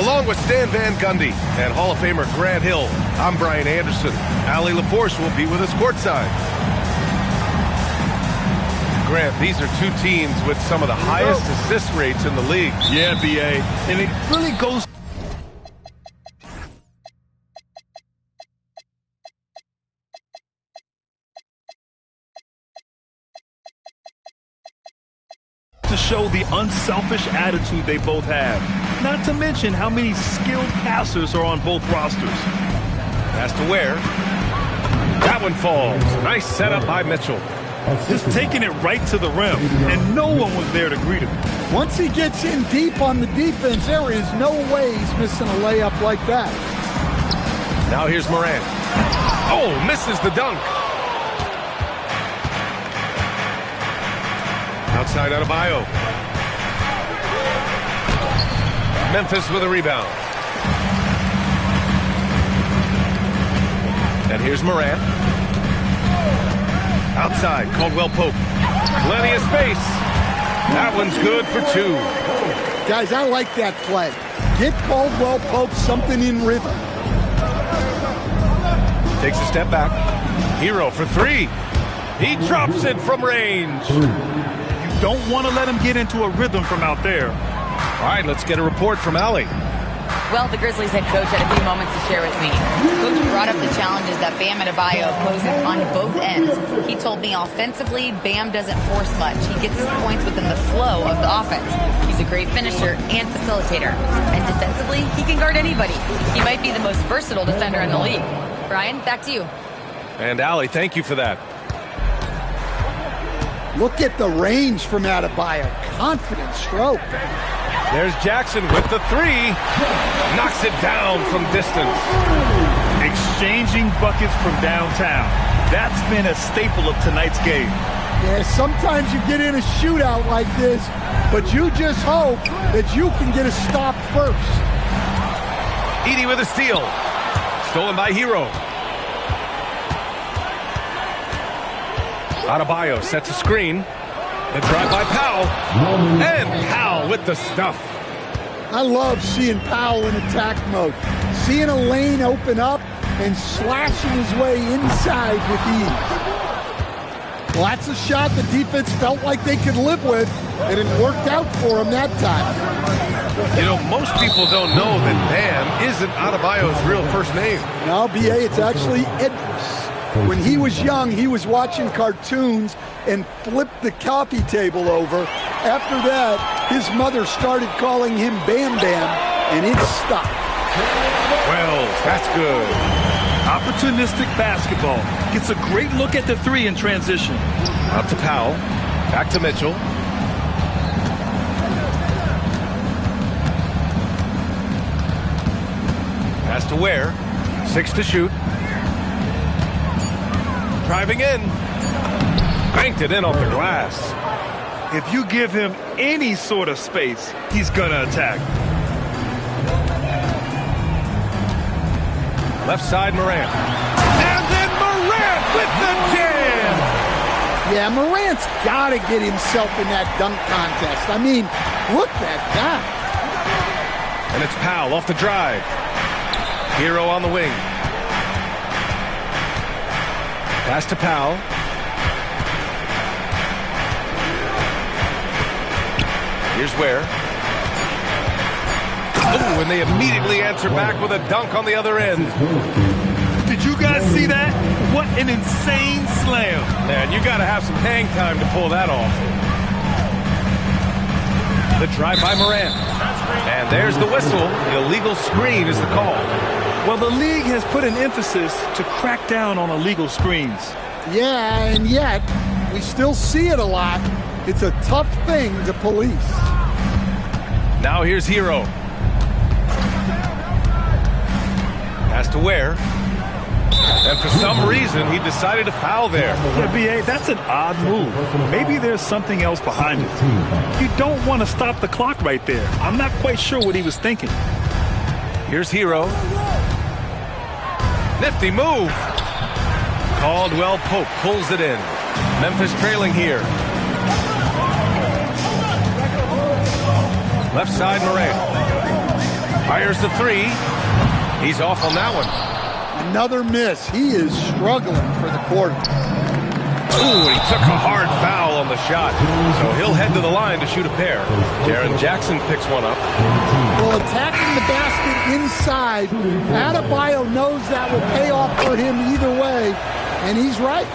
Along with Stan Van Gundy and Hall of Famer Grant Hill, I'm Brian Anderson. Allie LaForce will be with us courtside. Grant, these are two teams with some of the highest assist rates in the league. Yeah, B.A. And it really goes to show the unselfish attitude they both have. Not to mention how many skilled passers are on both rosters. Pass to Ware. That one falls. Nice setup by Mitchell. Just taking it right to the rim, and no one was there to greet him. Once he gets in deep on the defense, there is no way he's missing a layup like that. Now here's Morant. Oh, misses the dunk. Outside Adebayo. Memphis with a rebound. And here's Morant. Outside, Caldwell Pope. Plenty of space. That one's good for two. Guys, I like that play. Get Caldwell Pope something in rhythm. Takes a step back. Hero for three. He drops it from range. You don't want to let him get into a rhythm from out there. All right, let's get a report from Allie. Well, the Grizzlies head coach had a few moments to share with me. Coach brought up the challenges that Bam Adebayo poses on both ends. He told me offensively, Bam doesn't force much. He gets his points within the flow of the offense. He's a great finisher and facilitator. And defensively, he can guard anybody. He might be the most versatile defender in the league. Brian, back to you. And Allie, thank you for that. Look at the range from Adebayo. Confident stroke. There's Jackson with the three. Knocks it down from distance. Exchanging buckets from downtown. That's been a staple of tonight's game. Yeah, sometimes you get in a shootout like this, but you just hope that you can get a stop first. Edey with a steal. Stolen by Hero. Adebayo sets a screen. The drive by Powell. And Powell with the stuff. I love seeing Powell in attack mode. Seeing a lane open up and slashing his way inside with ease. Well, that's a shot the defense felt like they could live with, and it worked out for him that time. You know, most people don't know that Bam isn't Adebayo's real first name. No, B.A., it's actually Edris. When he was young, he was watching cartoons and flipped the coffee table over. After that, his mother started calling him Bam Bam, and it stuck. Wells, that's good. Opportunistic basketball. Gets a great look at the three in transition. Out to Powell. Back to Mitchell. Pass to Ware. 6 to shoot. Driving in. Banked it in off the glass. If you give him any sort of space, he's going to attack. Left side, Morant. And then Morant with the jam! Yeah, Morant's got to get himself in that dunk contest. I mean, look at that. And it's Powell off the drive. Hero on the wing. Pass to Powell. Here's Ware. Oh, and they immediately answer back with a dunk on the other end. Did you guys see that? What an insane slam. Man, you got to have some hang time to pull that off. The drive by Morant. And there's the whistle. The illegal screen is the call. Well, the league has put an emphasis to crack down on illegal screens. Yeah, and yet, we still see it a lot. It's a tough thing to police. Now here's Hero. Pass to Ware. And for some reason, he decided to foul there. Yeah, B.A., that's an odd move. Maybe there's something else behind it. You don't want to stop the clock right there. I'm not quite sure what he was thinking. Here's Hero. Nifty move. Caldwell Pope pulls it in. Memphis trailing here. Left side, Morant. Fires the three. He's off on that one. Another miss. He is struggling for the quarter. Ooh, he took a hard foul on the shot. So he'll head to the line to shoot a pair. Jaren Jackson picks one up. Well, attacking the basket inside, Adebayo knows that will pay off for him either way, and he's right.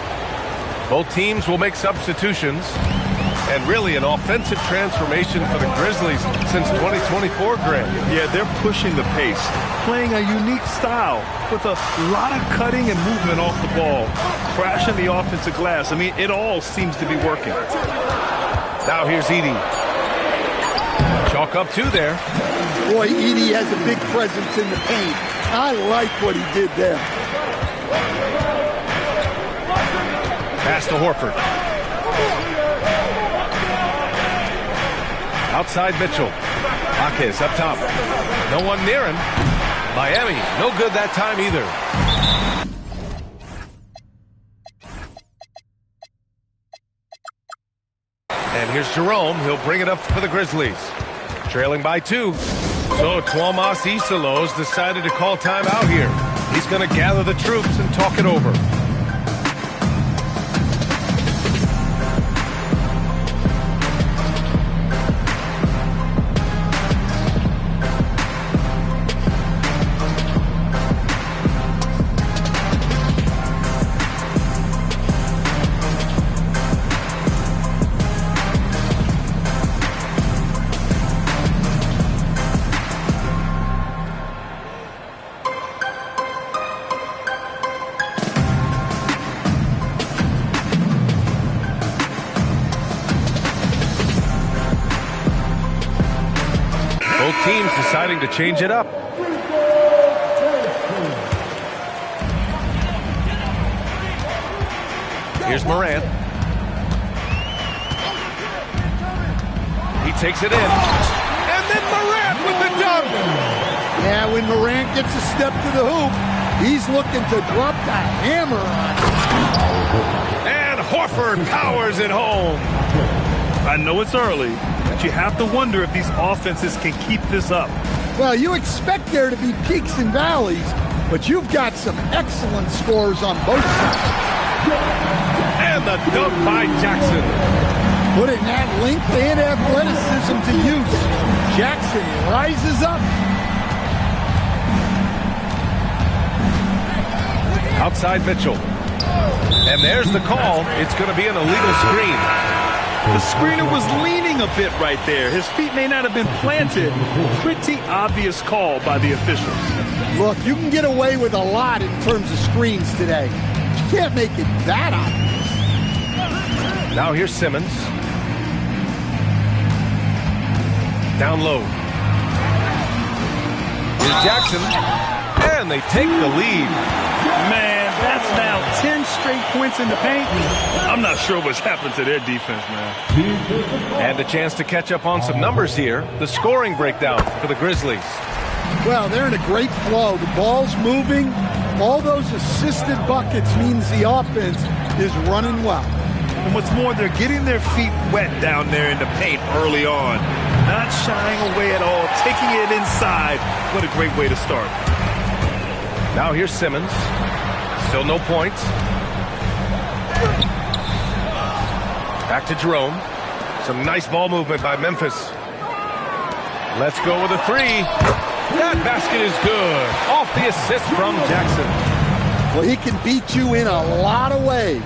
Both teams will make substitutions. And really an offensive transformation for the Grizzlies since 2024, Grant. Yeah, they're pushing the pace, playing a unique style with a lot of cutting and movement off the ball, crashing the offensive glass. I mean, it all seems to be working. Now here's Edey. Chalk up two there. Boy, Edey has a big presence in the paint. I like what he did there. Pass to Horford. Outside Mitchell. Marquez up top. No one near him. Miami, no good that time either. And here's Jerome. He'll bring it up for the Grizzlies. Trailing by 2. So Tuomas Isalos decided to call timeout here. He's going to gather the troops and talk it over. Both teams deciding to change it up. Here's Morant. He takes it in. And then Morant with the dunk. Yeah, when Morant gets a step to the hoop, he's looking to drop the hammer on it. And Horford powers it home. I know it's early, but you have to wonder if these offenses can keep this up. Well, you expect there to be peaks and valleys, but you've got some excellent scores on both sides. And the dunk by Jackson. Putting that length and athleticism to use. Jackson rises up. Outside Mitchell. And there's the call. It's going to be an illegal screen. The screener was leaning a bit right there. His feet may not have been planted. Pretty obvious call by the officials. Look, you can get away with a lot in terms of screens today. You can't make it that obvious. Now here's Simmons. Down low. Here's Jackson. And they take the lead. Man, that's now 10 straight points in the paint. I'm not sure what's happened to their defense, man. And a chance to catch up on some numbers here. The scoring breakdown for the Grizzlies. Well, they're in a great flow. The ball's moving. All those assisted buckets means the offense is running well. And what's more, they're getting their feet wet down there in the paint early on. Not shying away at all, taking it inside. What a great way to start. Now here's Simmons. Still no points. Back to Jerome. Some nice ball movement by Memphis. Let's go with a three. That basket is good. Off the assist from Jackson. Well, he can beat you in a lot of ways.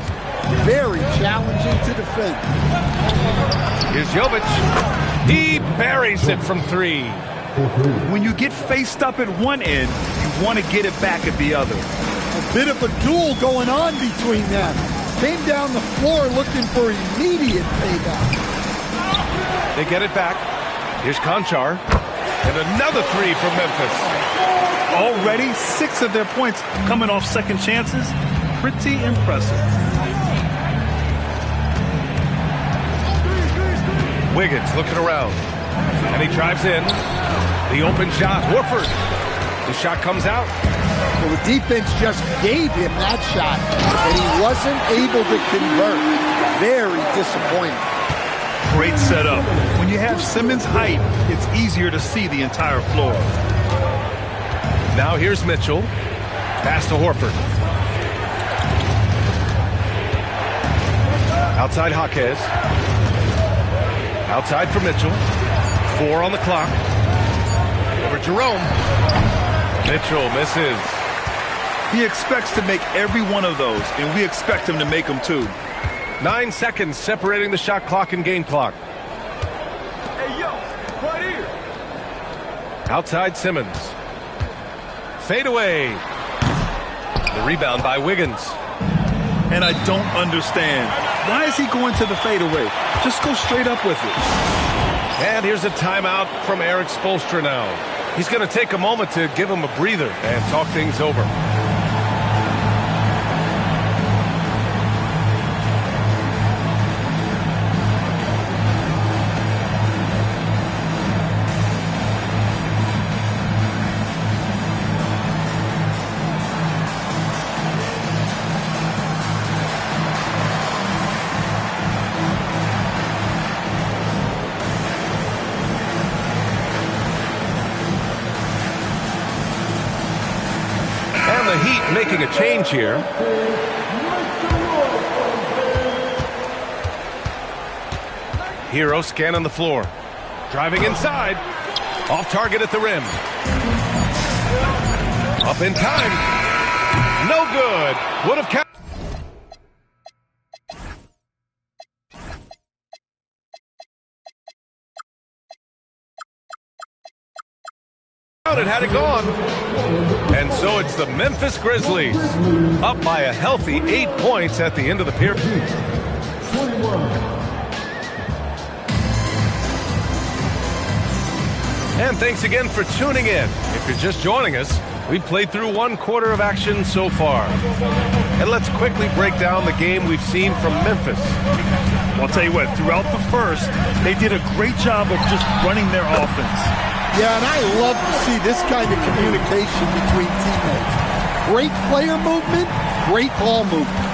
Very challenging to defend. Here's Jovic. He buries it from 3. When you get faced up at one end, you want to get it back at the other. A bit of a duel going on between them. Came down the floor looking for immediate payback. They get it back. Here's Conchar. And another 3 from Memphis. Already 6 of their points coming off second chances. Pretty impressive. Wiggins looking around. And he drives in. The open shot. Horford. The shot comes out. Well, the defense just gave him that shot, and he wasn't able to convert. Very disappointing. Great setup. When you have Simmons' height, it's easier to see the entire floor. Now here's Mitchell. Pass to Horford. Outside Jaquez. Outside for Mitchell. 4 on the clock. Over Jerome. Mitchell misses. He expects to make every one of those, and we expect him to make them too. 9 seconds separating the shot clock and game clock. Hey, yo, right here. Outside Simmons. Fade away. The rebound by Wiggins. And I don't understand. Why is he going to the fadeaway? Just go straight up with it. And here's a timeout from Eric Spoelstra now. He's going to take a moment to give him a breather and talk things over. Making a change here. Hero scanning the floor. Driving inside. Off target at the rim. Up in time. No good. Would have kept. It had it gone. And so it's the Memphis Grizzlies up by a healthy 8 points at the end of the period. And thanks again for tuning in. If you're just joining us, we've played through 1 quarter of action so far. And let's quickly break down the game we've seen from Memphis. I'll tell you what, throughout the first, they did a great job of just running their offense. Yeah, and I love to see this kind of communication between teammates. Great player movement, great ball movement.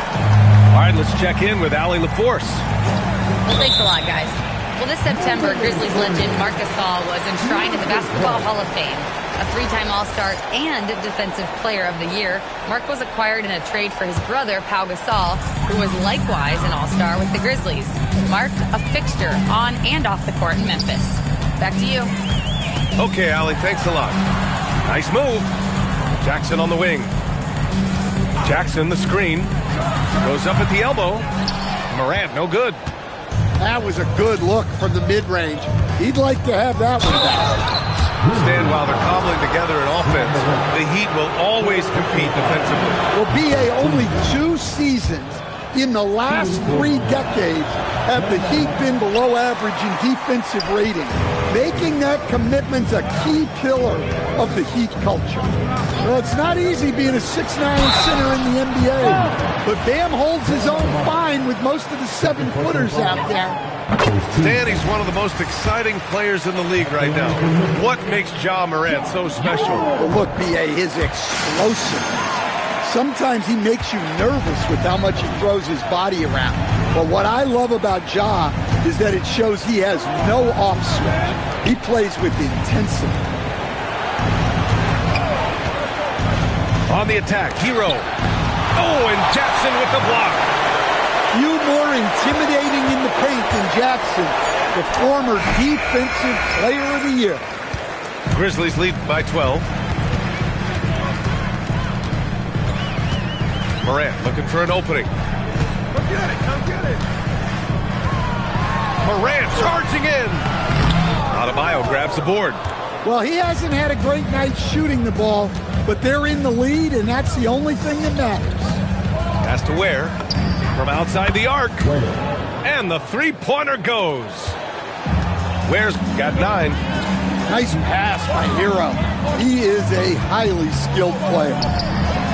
All right, let's check in with Allie LaForce. Well, thanks a lot, guys. Well, this September, Grizzlies legend Marc Gasol was enshrined in the Basketball Hall of Fame. A 3-time All-Star and Defensive Player of the Year, Marc was acquired in a trade for his brother, Pau Gasol, who was likewise an All-Star with the Grizzlies. Marc, a fixture on and off the court in Memphis. Back to you. Okay, Allie, thanks a lot. Nice move. Jackson on the wing. Jackson, the screen. Goes up at the elbow. Morant, no good. That was a good look from the mid-range. He'd like to have that one back. Stand while they're cobbling together an offense. The Heat will always compete defensively. Well, B.A., only 2 seasons in the last 3 decades have the Heat been below average in defensive rating, making that commitment a key pillar of the Heat culture. Well, it's not easy being a 6'9" center in the NBA, but Bam holds his own fine with most of the 7-footers out there. Stan, he's one of the most exciting players in the league right now. What makes Ja Morant so special? Well, look, B.A., his explosiveness. Sometimes he makes you nervous with how much he throws his body around. But what I love about Ja is that it shows he has no off switch. He plays with intensity. On the attack, Hero. Oh, and Jackson with the block. Few more intimidating in the paint than Jackson, the former Defensive Player of the Year. Grizzlies lead by 12. Morant looking for an opening. Come get it, come get it. Morant charging in. Adebayo grabs the board. Well, he hasn't had a great night shooting the ball, but they're in the lead, and that's the only thing that matters. Pass to Ware from outside the arc. And the three-pointer goes. Ware's got 9. Nice pass by Hero. He is a highly skilled player.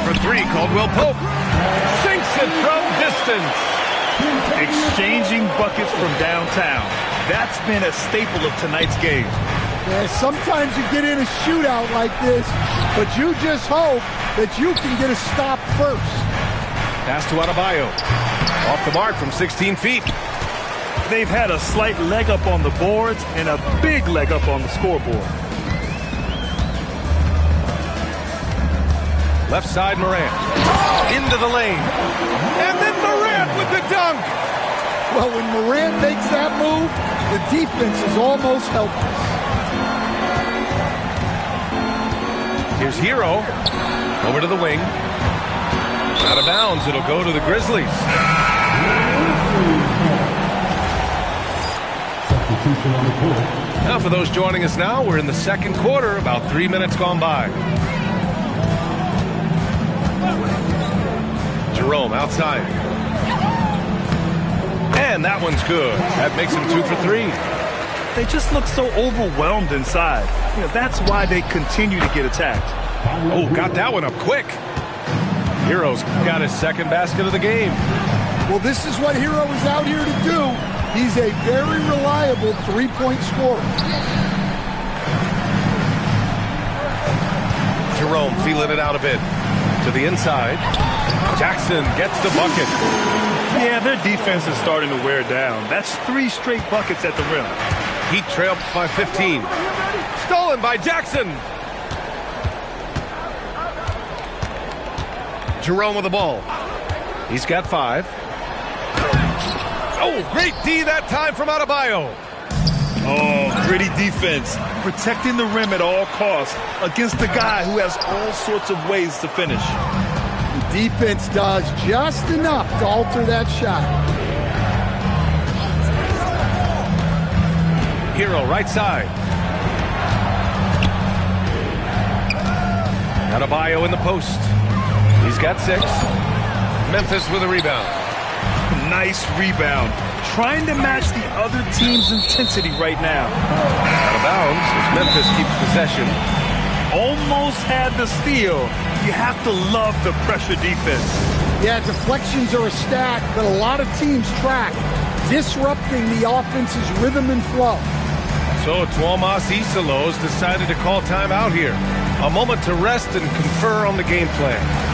For 3, Caldwell Pope. Sinks it from distance. Exchanging buckets from downtown. That's been a staple of tonight's game. Yeah, sometimes you get in a shootout like this, but you just hope that you can get a stop first. Pass to Adebayo. Off the mark from 16 feet. They've had a slight leg up on the boards and a big leg up on the scoreboard. Left side, Morant. Into the lane. And then Morant with the dunk. Well, when Morant makes that move, the defense is almost helpless. Here's Hero. Over to the wing. Out of bounds. It'll go to the Grizzlies. Now for those joining us now, we're in the second quarter, about 3 minutes gone by. Jerome outside. And that one's good. That makes him 2 for 3. They just look so overwhelmed inside. You know, that's why they continue to get attacked. Oh, got that one up quick. Hero's got his second basket of the game. Well, this is what Hero is out here to do. He's a very reliable three-point scorer. Jerome feeling it out a bit. To the inside. Jackson gets the bucket. Yeah, their defense is starting to wear down. That's 3 straight buckets at the rim. Heat trailed by 15. Stolen by Jackson. Jerome with the ball. He's got 5. Oh, great D that time from Adebayo. Oh, gritty defense. Protecting the rim at all costs against a guy who has all sorts of ways to finish. The defense does just enough to alter that shot. Hero right side. Adebayo in the post. He's got 6. Memphis with a rebound. Nice rebound. Trying to match the other team's intensity right now. Out of bounds as Memphis keeps possession. Almost had the steal. You have to love the pressure defense. Yeah, deflections are a stat that a lot of teams track, disrupting the offense's rhythm and flow. So Tuomas Isalos decided to call timeout here. A moment to rest and confer on the game plan.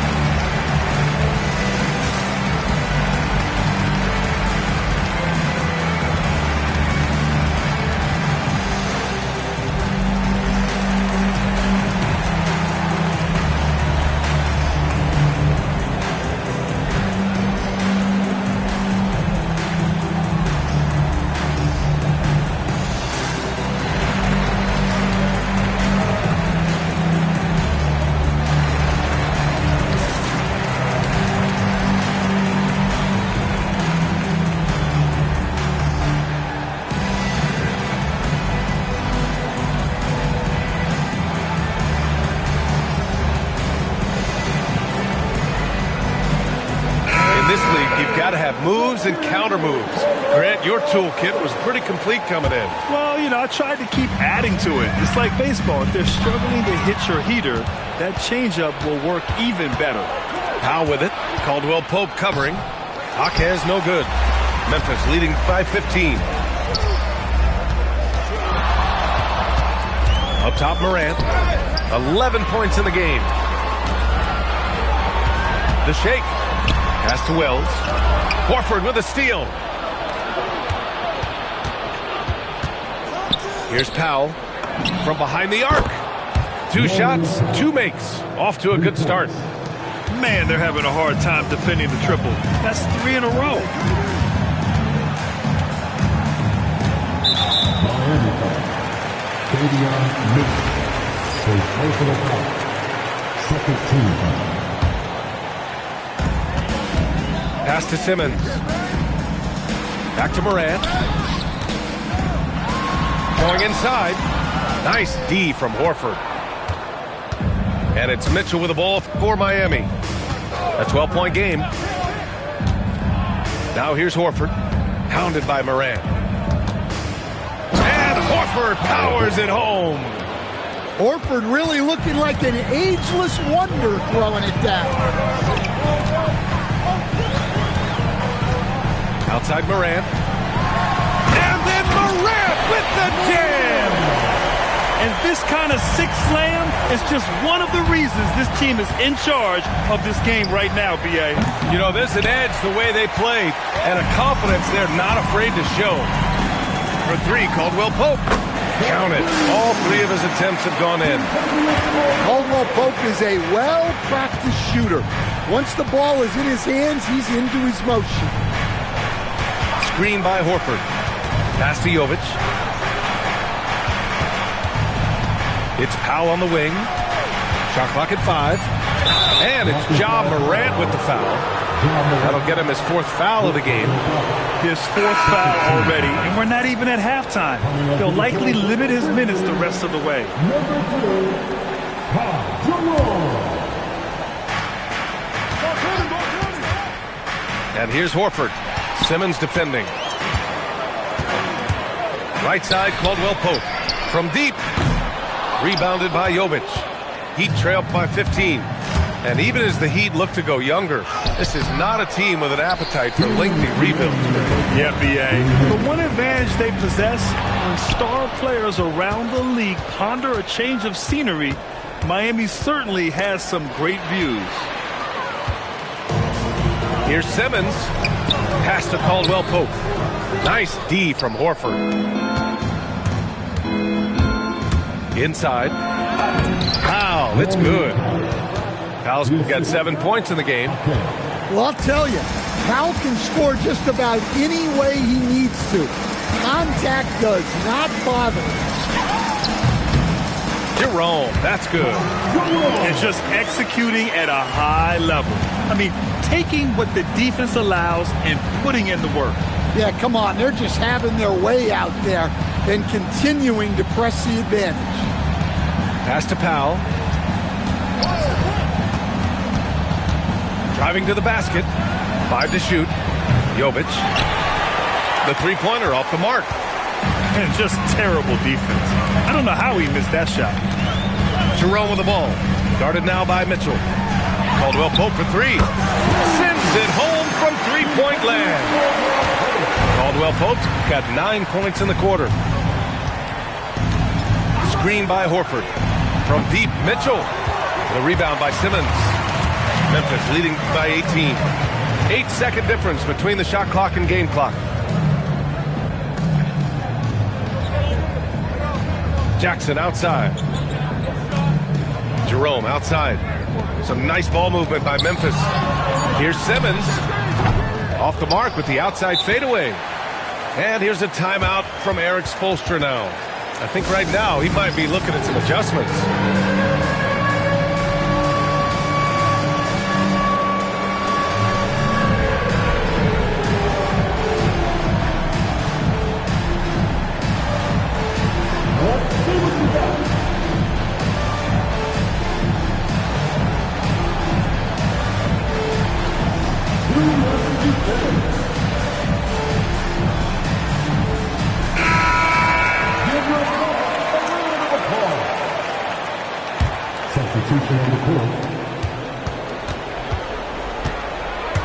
Moves and counter moves. Grant, your toolkit was pretty complete coming in. Well, you know, I tried to keep adding to it. It's like baseball. If they're struggling to hit your heater, that changeup will work even better. Powell with it. Caldwell Pope covering. Jaquez no good. Memphis leading by 15. Up top, Morant. 11 points in the game. The shake. Pass to Wells. Horford with a steal. Here's Powell from behind the arc. 2 shots, 2 makes. Off to a good start. Man, they're having a hard time defending the triple. That's 3 in a row. Second team. Pass to Simmons. Back to Morant. Going inside. Nice D from Horford. And it's Mitchell with the ball for Miami. A 12-point game. Now here's Horford. Pounded by Morant. And Horford powers it home. Horford really looking like an ageless wonder throwing it down. Outside Morant. And then Morant with the jam. And this kind of six slam is just one of the reasons this team is in charge of this game right now, B.A. You know, there's an edge the way they play and a confidence they're not afraid to show. For three, Caldwell Pope. Count it. All three of his attempts have gone in. Caldwell Pope is a well-practiced shooter. Once the ball is in his hands, he's into his motion. Screen by Horford. Pass to Jovic. It's Powell on the wing. Shot clock at 5. And it's Ja Morant with the foul. That'll get him his fourth foul of the game. His fourth foul already, and we're not even at halftime. They'll likely limit his minutes the rest of the way. And here's Horford. Simmons defending. Right side, Caldwell Pope. From deep. Rebounded by Jovic. Heat trailed by 15. And even as the Heat look to go younger, this is not a team with an appetite for lengthy rebuilds. Yeah, B.A. The one advantage they possess, when star players around the league ponder a change of scenery, Miami certainly has some great views. Here's Simmons. Pass to Caldwell Pope. Nice D from Horford. Inside. Powell, it's good. Powell's got 7 points in the game. Well, I'll tell you, Powell can score just about any way he needs to. Contact does not bother him. Jerome, that's good. And just executing at a high level. I mean, taking what the defense allows and putting in the work. Yeah, come on. They're just having their way out there and continuing to press the advantage. Pass to Powell. Driving to the basket. 5 to shoot. Jovic. The three-pointer off the mark. And just terrible defense. I don't know how he missed that shot. Jerome with the ball. Guarded now by Mitchell. Caldwell Pope for three. Sends it home from three-point land. Caldwell Pope's got 9 points in the quarter. Screen by Horford. From deep, Mitchell. The rebound by Simmons. Memphis leading by 18. 8-second difference between the shot clock and game clock. Jackson outside. Jerome outside. Some nice ball movement by Memphis. Here's Simmons. Off the mark with the outside fadeaway. And here's a timeout from Eric Spoelstra now. I think right now he might be looking at some adjustments.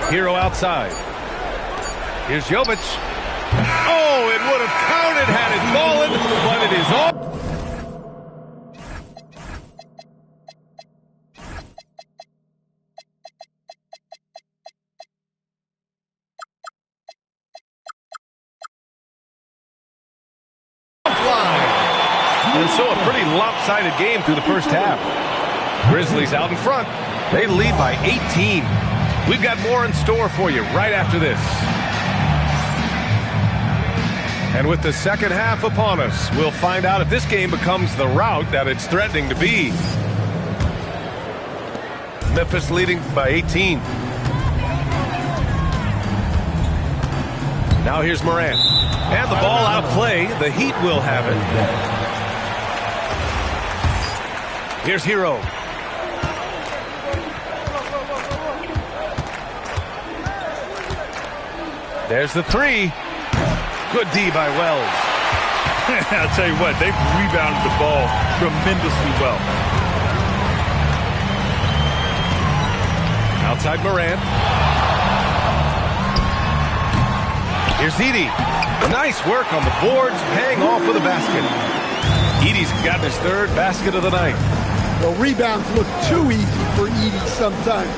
Hero outside. Here's Jovic. Oh, it would have counted had it fallen, but it is all. And so a pretty lopsided game through the first half. Grizzlies out in front. They lead by 18. We've got more in store for you right after this. And with the second half upon us, we'll find out if this game becomes the rout that it's threatening to be. Memphis leading by 18. Now here's Morant. And the ball out play. The Heat will have it. Here's Hero. There's the three. Good D by Wells. I'll tell you what, they've rebounded the ball tremendously well. Outside Morant. Here's Edey. Nice work on the boards, paying off with a basket. Edey's got his third basket of the night. Well, rebounds look too easy for Edey sometimes.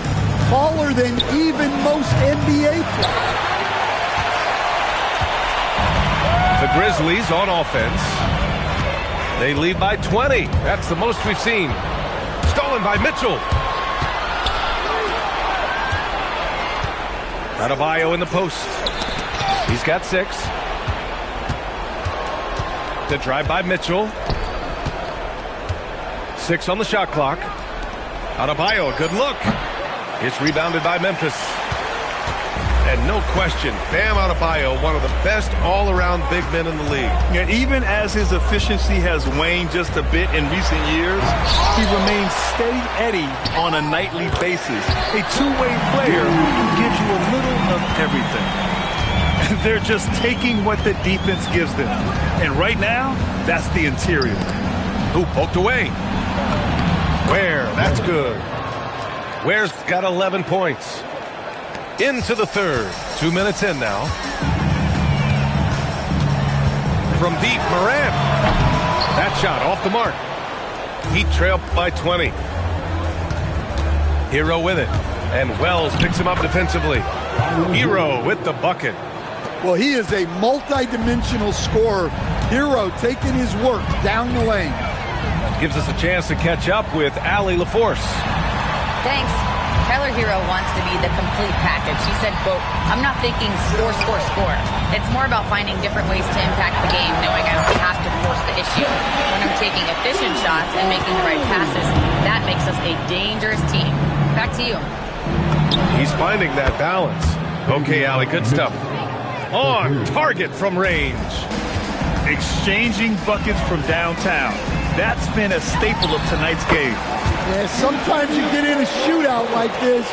Taller than even most NBA players. The Grizzlies on offense. They lead by 20. That's the most we've seen. Stolen by Mitchell. Adebayo in the post. He's got 6. The drive by Mitchell. 6 on the shot clock. Adebayo, a good look. It's rebounded by Memphis. And no question, Bam Adebayo, one of the best all-around big men in the league. And even as his efficiency has waned just a bit in recent years, he remains steady Eddie on a nightly basis. A two-way player who gives you a little of everything. They're just taking what the defense gives them. And right now, that's the interior. Who poked away? Ware, that's good. Ware's got 11 points. Into the third. 2 minutes in now. From deep, Morant. That shot off the mark. Heat trail by 20. Hero with it. And Wells picks him up defensively. Hero with the bucket. Well, he is a multi-dimensional scorer. Hero taking his work down the lane. Gives us a chance to catch up with Allie LaForce. Thanks. Tyler Hero wants to be the complete package. He said, quote, "I'm not thinking score, score, score. It's more about finding different ways to impact the game, knowing I don't have to force the issue. When I'm taking efficient shots and making the right passes, that makes us a dangerous team." Back to you. He's finding that balance. Okay, Allie, good stuff. On target from range. Exchanging buckets from downtown. That's been a staple of tonight's game. Yeah, sometimes you get in a shootout like this,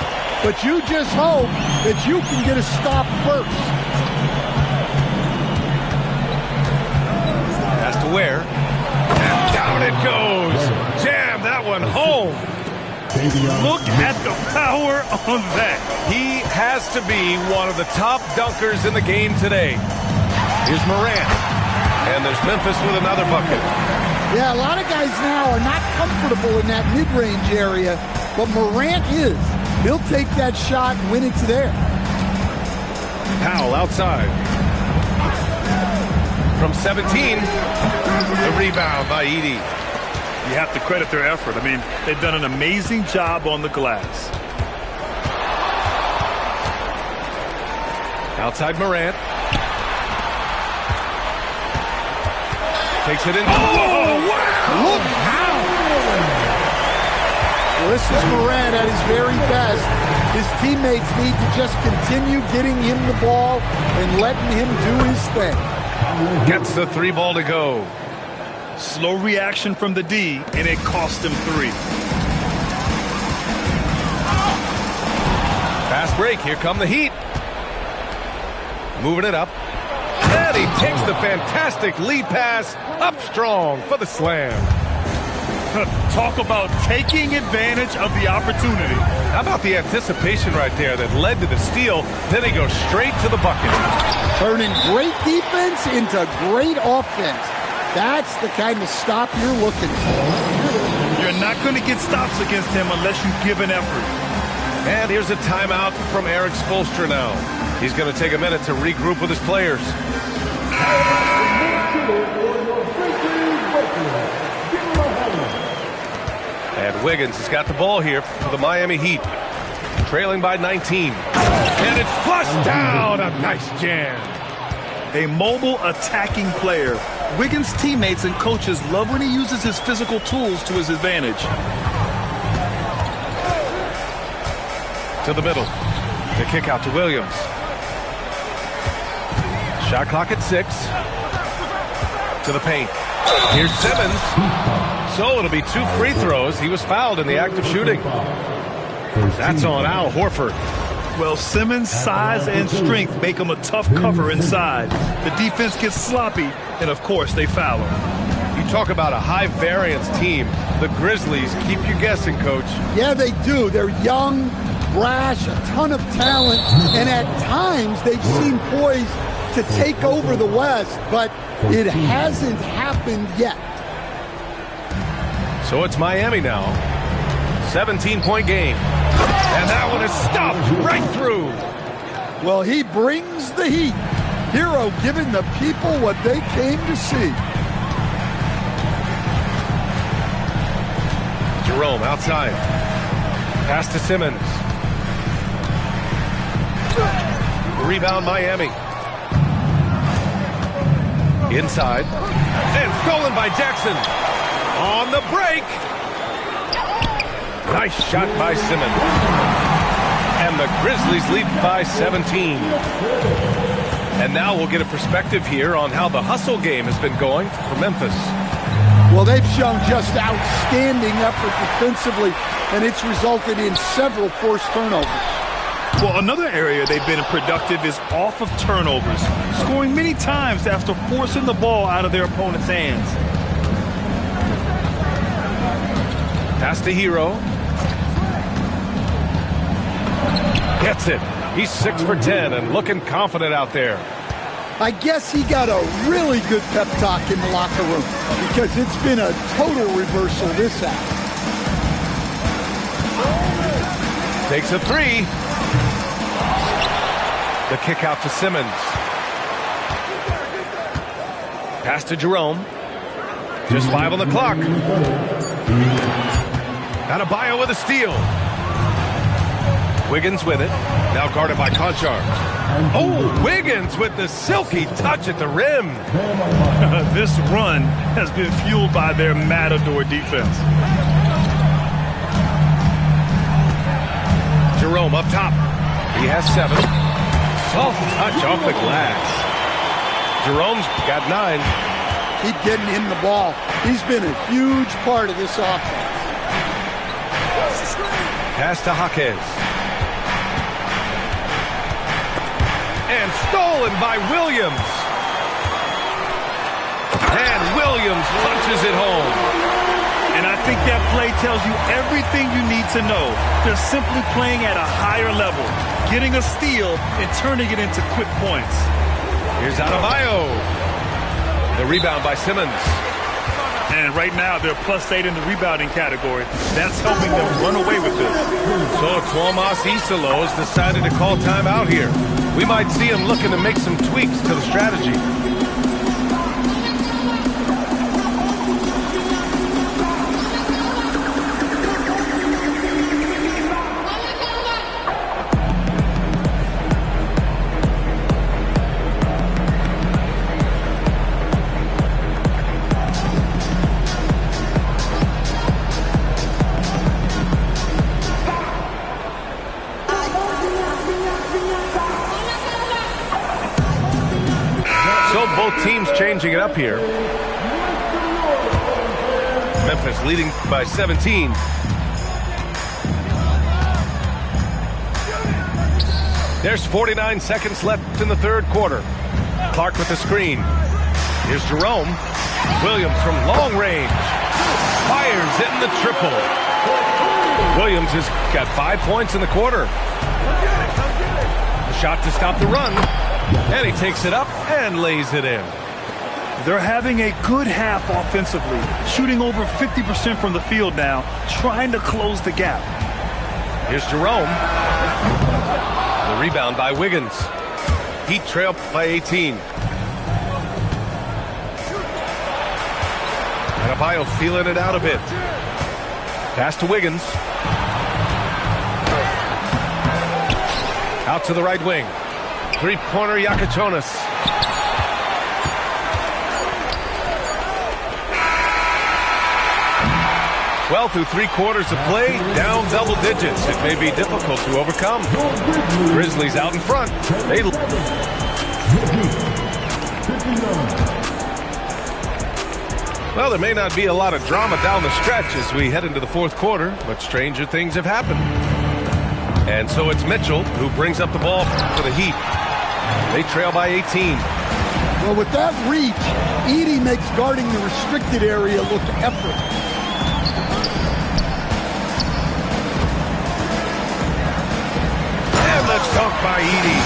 but you just hope that you can get a stop first. Has to Ware. And down it goes. Jam that one home. Look at the power on that. He has to be one of the top dunkers in the game today. Here's Morant. And there's Memphis with another bucket. Yeah, a lot of guys now are not comfortable in that mid-range area, but Morant is. He'll take that shot when it's there. Powell outside. From 17, the rebound by Edey. You have to credit their effort. I mean, they've done an amazing job on the glass. Outside Morant. Takes it in. Oh, wow! Look out! Well, this is Morant at his very best. His teammates need to just continue getting him the ball and letting him do his thing. Gets the 3 ball to go. Slow reaction from the D, and it cost him 3. Fast break. Here come the Heat. Moving it up. And he takes the fantastic lead pass up strong for the slam. Talk about taking advantage of the opportunity. How about the anticipation right there that led to the steal? Then he goes straight to the bucket. Turning great defense into great offense. That's the kind of stop you're looking for. You're not going to get stops against him unless you give an effort. And here's a timeout from Eric Spoelstra now. He's going to take a minute to regroup with his players. And Wiggins has got the ball here for the Miami Heat. Trailing by 19. And it's flushed down. A nice jam. A mobile attacking player. Wiggins' teammates and coaches love when he uses his physical tools to his advantage. To the middle. The kick out to Williams. Shot clock at 6. To the paint. Here's Simmons. So it'll be 2 free throws. He was fouled in the act of shooting. That's on Al Horford. Well, Simmons' size and strength make him a tough cover inside. The defense gets sloppy, and of course they foul him. You talk about a high-variance team. The Grizzlies keep you guessing, Coach. Yeah, they do. They're young, brash, a ton of talent, and at times they've seemed poised to take over the West, but it hasn't happened yet. So it's Miami now. 17-point game. And that one is stuffed right through. Well, he brings the heat. Hero giving the people what they came to see. Jerome outside. Pass to Simmons. Rebound Miami. Inside. And stolen by Jackson. On the break. Nice shot by Simmons. And the Grizzlies lead by 17. And now we'll get a perspective here on how the hustle game has been going for Memphis. Well, they've shown just outstanding effort defensively, and it's resulted in several forced turnovers. Well, another area they've been productive is off of turnovers, scoring many times after forcing the ball out of their opponent's hands. Pass to Hero. Gets it. He's 6 for 10 and looking confident out there. I guess he got a really good pep talk in the locker room because it's been a total reversal this half. Takes a three. The kick out to Simmons. Pass to Jerome. Just 5 on the clock. Adebayo with a steal. Wiggins with it. Now guarded by Conchar. Oh, Wiggins with the silky touch at the rim. This run has been fueled by their Matador defense. Jerome up top. He has 7. Soft touch off the glass. Jerome's got 9. Keep getting him the ball. He's been a huge part of this offense. Pass to Jaquez. And stolen by Williams. And Williams punches it home. And I think that play tells you everything you need to know. They're simply playing at a higher level, getting a steal and turning it into quick points. Here's Adebayo. The rebound by Simmons. And right now, they're +8 in the rebounding category. That's helping them run away with this. So Tuomas Isalo has decided to call timeout here. We might see him looking to make some tweaks to the strategy. Both teams changing it up here. Memphis leading by 17. There's 49 seconds left in the third quarter. Clark with the screen. Here's Jerome. Williams from long range. Fires in the triple. Williams has got 5 points in the quarter. A shot to stop the run. And he takes it up and lays it in. They're having a good half offensively, shooting over 50% from the field now, trying to close the gap. Here's Jerome. The rebound by Wiggins. Heat trail by 18. Adebayo feeling it out a bit. Pass to Wiggins. Out to the right wing. Three-pointer Yakachonis. Well, through 3 quarters of play, down double digits. It may be difficult to overcome. Grizzlies out in front. Well, there may not be a lot of drama down the stretch as we head into the fourth quarter, but stranger things have happened. And so it's Mitchell who brings up the ball for the Heat. They trail by 18. Well, with that reach, Edey makes guarding the restricted area look effortless. And let's talk by Edey.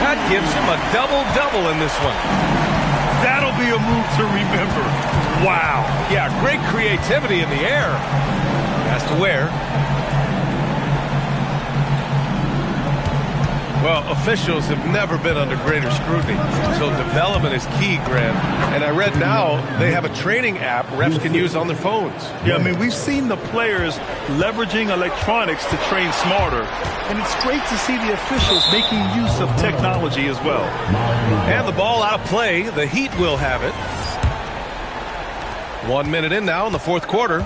That gives him a double-double in this one. That'll be a move to remember. Wow. Yeah, great creativity in the air. Has to wear. Well, officials have never been under greater scrutiny, so development is key, Grant. And I read now they have a training app refs can use on their phones. Yeah, I mean, we've seen the players leveraging electronics to train smarter, and it's great to see the officials making use of technology as well. And the ball out of play. The Heat will have it. 1 minute in now in the fourth quarter.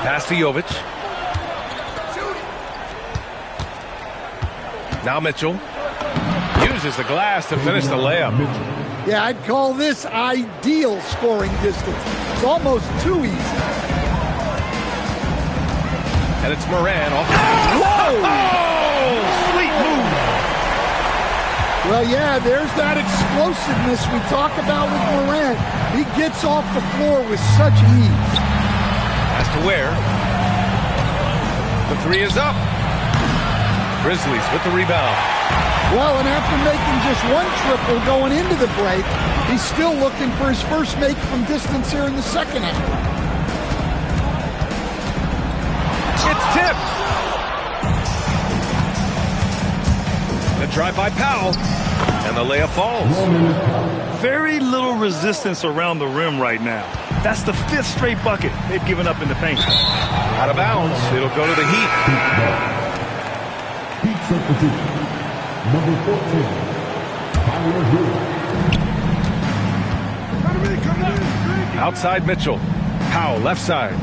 Pass to Jovic. Now Mitchell uses the glass to finish the layup. Yeah, I'd call this ideal scoring distance. It's almost too easy. And it's Moran off. Whoa! Oh, sweet move. Well, yeah, there's that explosiveness we talk about with Moran. He gets off the floor with such ease. Has to wear. The three is up. Grizzlies with the rebound. Well, and after making just one triple going into the break, he's still looking for his first make from distance here in the second half. It's tipped. The drive by Powell, and the layup falls. Very little resistance around the rim right now. That's the fifth straight bucket they've given up in the paint. Out of bounds. It'll go to the Heat. Heat substitute, number 14, Tyler Hero. Outside Mitchell. Powell, left side.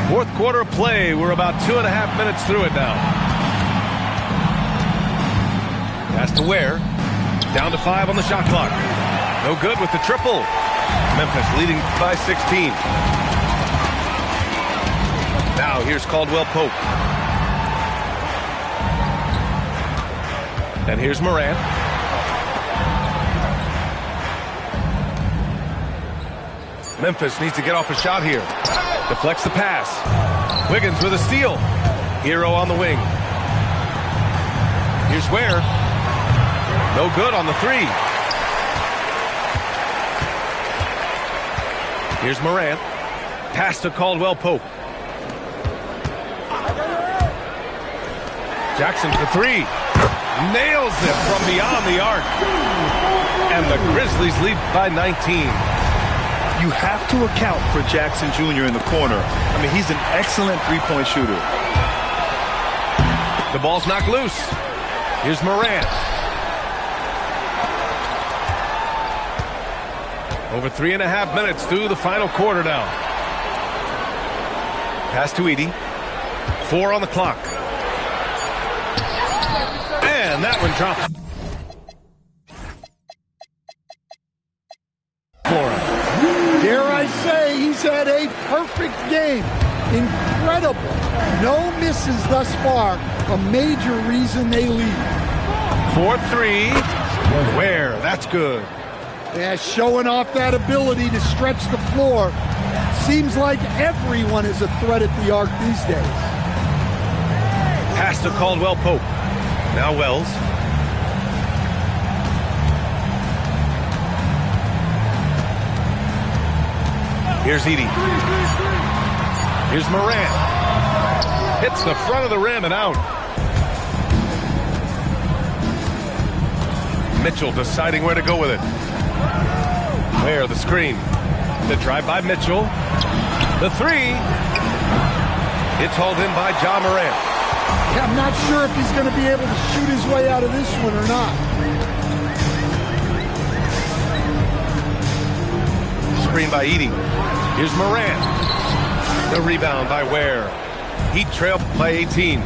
Fourth quarter of play. We're about 2.5 minutes through it now. Has to wear. Down to 5 on the shot clock. No good with the triple. Memphis leading by 16. Now here's Caldwell Pope. And here's Morant. Memphis needs to get off a shot here. Deflects the pass. Wiggins with a steal. Hero on the wing. Here's Ware. No good on the three. Here's Morant. Pass to Caldwell Pope. Jackson for three. Nails it from beyond the arc. And the Grizzlies lead by 19. You have to account for Jackson Jr. in the corner. I mean, he's an excellent three-point shooter. The ball's knocked loose. Here's Morant. Over 3.5 minutes through the final quarter now. Pass to Edey. 4 on the clock. And that one drops. Dare I say, he's had a perfect game. Incredible. No misses thus far. A major reason they lead. 4-3. Where? That's good. Yeah, showing off that ability to stretch the floor. Seems like everyone is a threat at the arc these days. Pass to Caldwell Pope. Now Wells. Here's Edey. Here's Morant. Hits the front of the rim and out. Mitchell deciding where to go with it. Where the screen. The drive by Mitchell. The three. It's hauled in by Ja Morant. I'm not sure if he's going to be able to shoot his way out of this one or not. Screen by Edey. Here's Morant. The rebound by Ware. Heat trail by 18.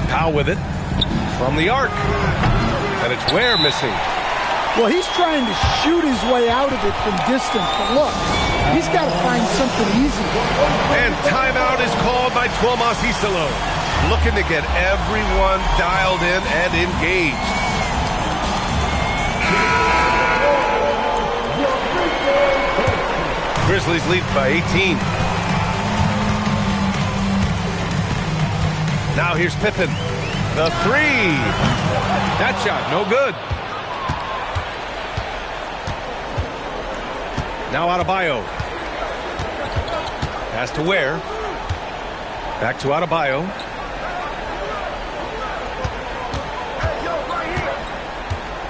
Powell with it. From the arc. And it's Ware missing. Well, he's trying to shoot his way out of it from distance, but look, he's got to find something easy. And timeout is called by Tuomas Isalo. Looking to get everyone dialed in and engaged. Grizzlies lead by 18. Now here's Pippen. The three. That shot, no good. Now Adebayo. Pass to Ware. Back to Adebayo.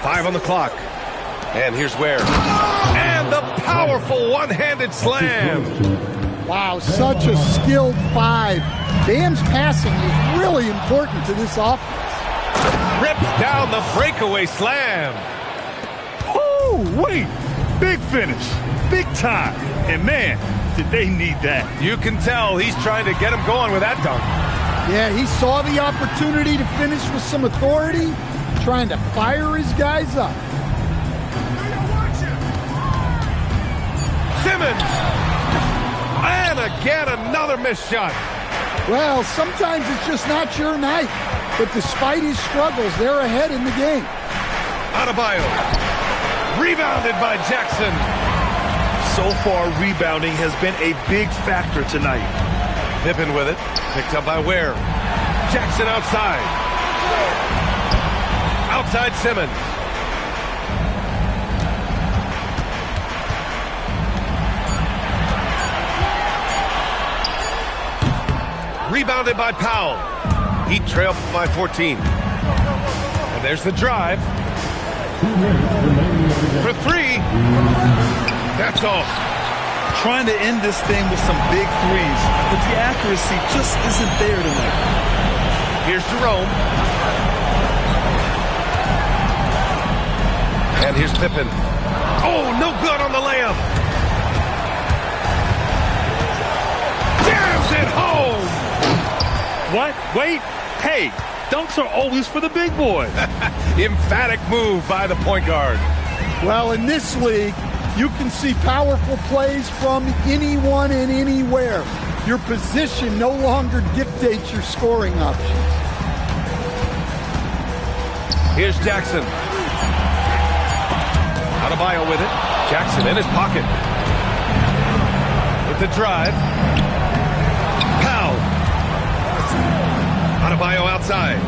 Five on the clock. And here's Ware. And the powerful one-handed slam. Wow, such a skilled five. Bam's passing is really important to this offense. Rips down the breakaway slam. Oh, wait. Big finish. Big time. And man, did they need that. You can tell he's trying to get him going with that dunk. Yeah, he saw the opportunity to finish with some authority, trying to fire his guys up. Simmons. And again, another missed shot. Well, sometimes it's just not your night. But despite his struggles, they're ahead in the game. Adebayo. Rebounded by Jackson. So far, rebounding has been a big factor tonight. Pippen with it. Picked up by Ware. Jackson outside. Outside Simmons. Rebounded by Powell. Heat trail by 14. And there's the drive. For three. That's off. Trying to end this thing with some big threes, but the accuracy just isn't there tonight. Here's Jerome. And here's Pippen. Oh, no good on the layup. Jams it home. What? Wait. Hey, dunks are always for the big boys. Emphatic move by the point guard. Well, in this league, you can see powerful plays from anyone and anywhere. Your position no longer dictates your scoring options. Here's Jackson. Adebayo with it. Jackson in his pocket. With the drive. Powell. Adebayo outside.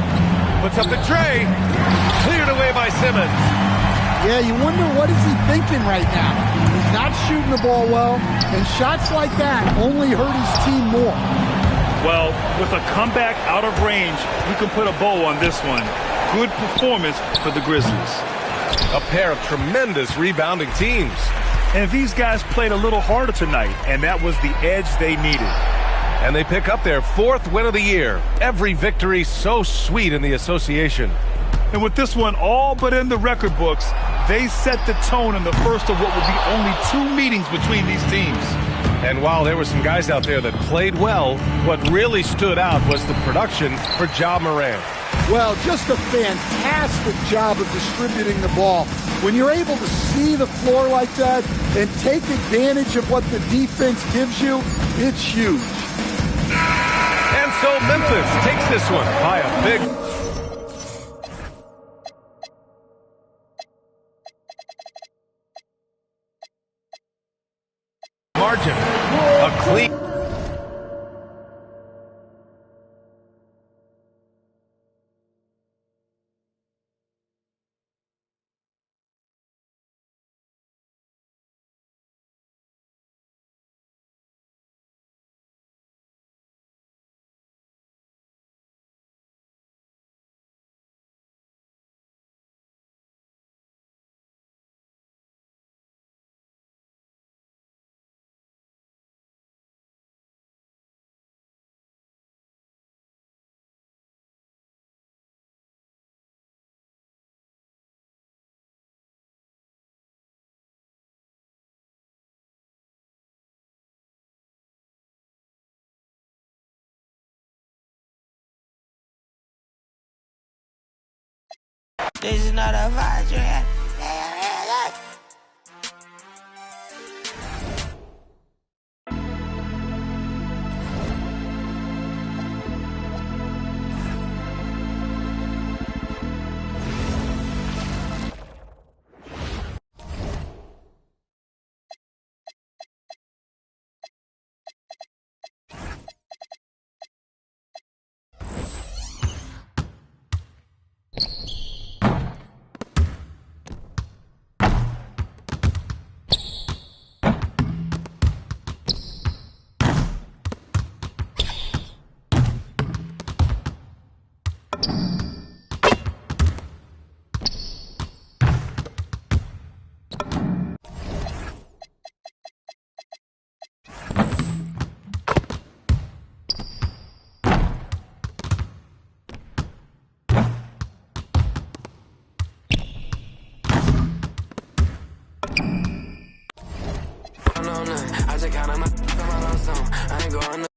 Puts up the tray. Cleared away by Simmons. Yeah, you wonder what is he thinking right now. He's not shooting the ball well, and shots like that only hurt his team more. Well, with a comeback out of range, we can put a bow on this one. Good performance for the Grizzlies. A pair of tremendous rebounding teams. And these guys played a little harder tonight, and that was the edge they needed. And they pick up their fourth win of the year. Every victory so sweet in the association. And with this one all but in the record books, they set the tone in the first of what will be only 2 meetings between these teams. And while there were some guys out there that played well, what really stood out was the production for Ja Morant. Well, just a fantastic job of distributing the ball. When you're able to see the floor like that and take advantage of what the defense gives you, it's huge. And so Memphis takes this one by a big... margin. A clean... This is not a advisory. on none. I just count on my lonesome. I ain't going